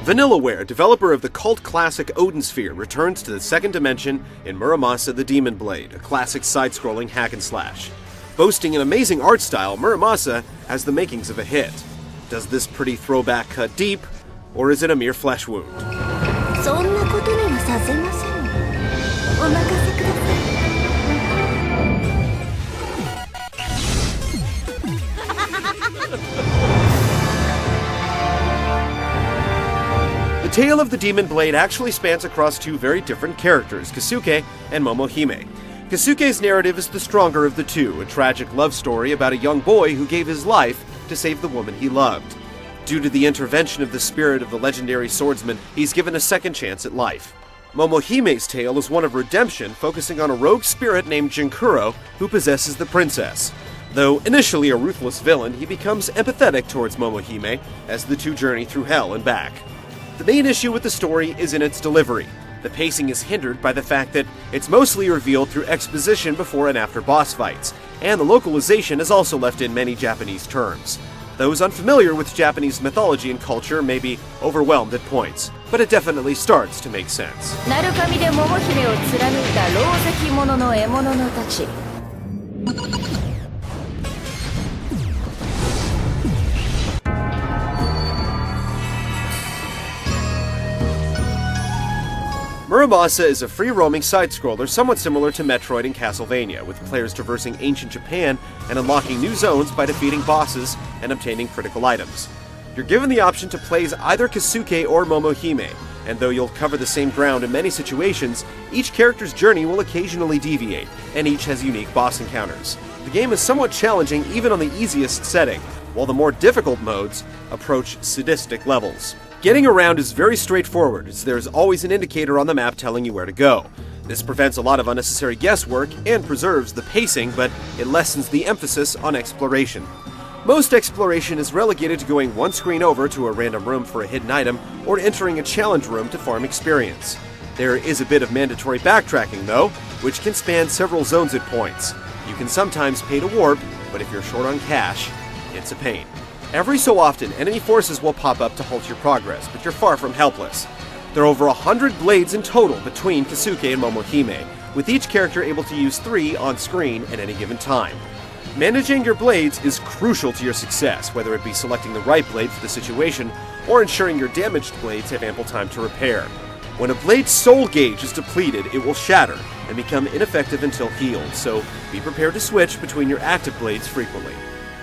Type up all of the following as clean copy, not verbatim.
Vanillaware, developer of the cult classic Odin Sphere, returns to the second dimension in Muramasa the Demon Blade, a classic side-scrolling hack-and-slash. Boasting an amazing art style, Muramasa has the makings of a hit. Does this pretty throwback cut deep, or is it a mere flesh wound? The tale of the Demon Blade actually spans across two very different characters, Kasuke and Momohime. Kasuke's narrative is the stronger of the two, a tragic love story about a young boy who gave his life to save the woman he loved. Due to the intervention of the spirit of the legendary swordsman, he's given a second chance at life. Momohime's tale is one of redemption, focusing on a rogue spirit named Jinkuro who possesses the princess. Though initially a ruthless villain, he becomes empathetic towards Momohime as the two journey through hell and back. The main issue with the story is in its delivery. The pacing is hindered by the fact that it's mostly revealed through exposition before and after boss fights, and the localization is also left in many Japanese terms. Those unfamiliar with Japanese mythology and culture may be overwhelmed at points, but it definitely starts to make sense. Muramasa is a free-roaming side-scroller somewhat similar to Metroid and Castlevania, with players traversing ancient Japan and unlocking new zones by defeating bosses and obtaining critical items. You're given the option to play as either Kasuke or Momohime, and though you'll cover the same ground in many situations, each character's journey will occasionally deviate, and each has unique boss encounters. The game is somewhat challenging even on the easiest setting, while the more difficult modes approach sadistic levels. Getting around is very straightforward, as there's always an indicator on the map telling you where to go. This prevents a lot of unnecessary guesswork and preserves the pacing, but it lessens the emphasis on exploration. Most exploration is relegated to going one screen over to a random room for a hidden item, or entering a challenge room to farm experience. There is a bit of mandatory backtracking, though, which can span several zones at points. You can sometimes pay to warp, but if you're short on cash, it's a pain. Every so often, enemy forces will pop up to halt your progress, but you're far from helpless. There are over 100 blades in total between Kasuke and Momohime, with each character able to use 3 on screen at any given time. Managing your blades is crucial to your success, whether it be selecting the right blade for the situation, or ensuring your damaged blades have ample time to repair. When a blade's soul gauge is depleted, it will shatter and become ineffective until healed, so be prepared to switch between your active blades frequently.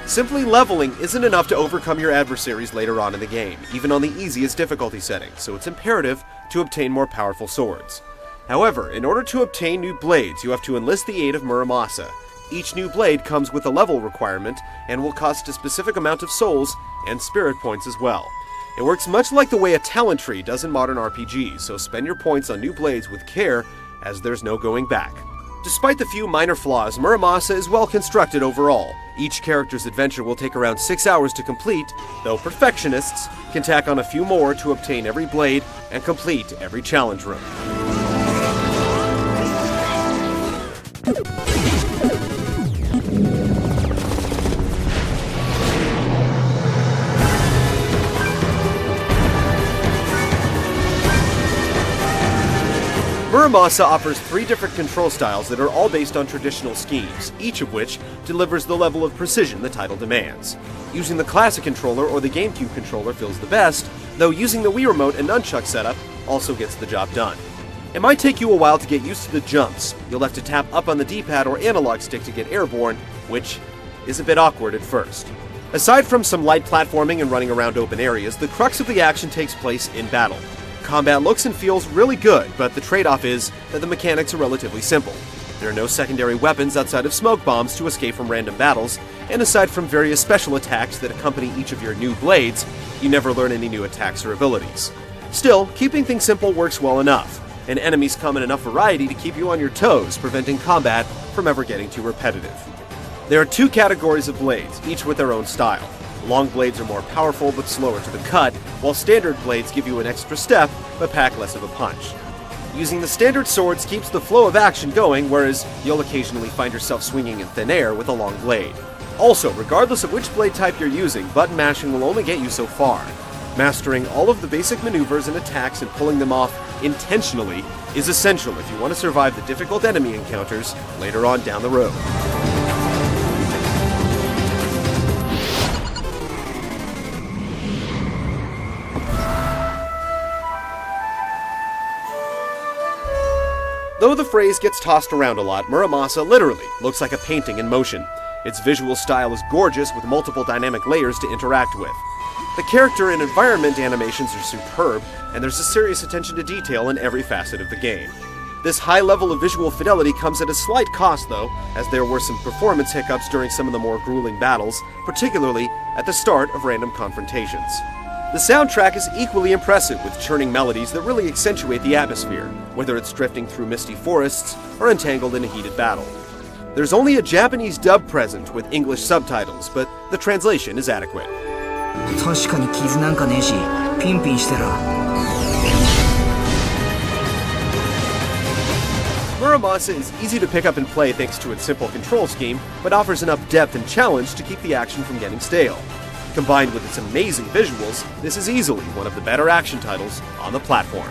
Simply leveling isn't enough to overcome your adversaries later on in the game, even on the easiest difficulty setting, so it's imperative to obtain more powerful swords. However, in order to obtain new blades, you have to enlist the aid of Muramasa. Each new blade comes with a level requirement and will cost a specific amount of souls and spirit points as well. It works much like the way a talent tree does in modern RPGs, so spend your points on new blades with care, as there's no going back. Despite the few minor flaws, Muramasa is well constructed overall. Each character's adventure will take around 6 hours to complete, though perfectionists can tack on a few more to obtain every blade and complete every challenge room. Muramasa offers 3 different control styles that are all based on traditional schemes, each of which delivers the level of precision the title demands. Using the classic controller or the GameCube controller feels the best, though using the Wii Remote and nunchuck setup also gets the job done. It might take you a while to get used to the jumps. You'll have to tap up on the D-pad or analog stick to get airborne, which is a bit awkward at first. Aside from some light platforming and running around open areas, the crux of the action takes place in battle. Combat looks and feels really good, but the trade-off is that the mechanics are relatively simple. There are no secondary weapons outside of smoke bombs to escape from random battles, and aside from various special attacks that accompany each of your new blades, you never learn any new attacks or abilities. Still, keeping things simple works well enough, and enemies come in enough variety to keep you on your toes, preventing combat from ever getting too repetitive. There are 2 categories of blades, each with their own style. Long blades are more powerful but slower to the cut, while standard blades give you an extra step but pack less of a punch. Using the standard swords keeps the flow of action going, whereas you'll occasionally find yourself swinging in thin air with a long blade. Also, regardless of which blade type you're using, button mashing will only get you so far. Mastering all of the basic maneuvers and attacks and pulling them off intentionally is essential if you want to survive the difficult enemy encounters later on down the road. Though the phrase gets tossed around a lot, Muramasa literally looks like a painting in motion. Its visual style is gorgeous with multiple dynamic layers to interact with. The character and environment animations are superb, and there's a serious attention to detail in every facet of the game. This high level of visual fidelity comes at a slight cost though, as there were some performance hiccups during some of the more grueling battles, particularly at the start of random confrontations. The soundtrack is equally impressive with churning melodies that really accentuate the atmosphere, whether it's drifting through misty forests or entangled in a heated battle. There's only a Japanese dub present with English subtitles, but the translation is adequate. 確かに傷なんかねえし、ピンピンしてら。Muramasa is easy to pick up and play thanks to its simple control scheme, but offers enough depth and challenge to keep the action from getting stale. Combined with its amazing visuals, this is easily one of the better action titles on the platform.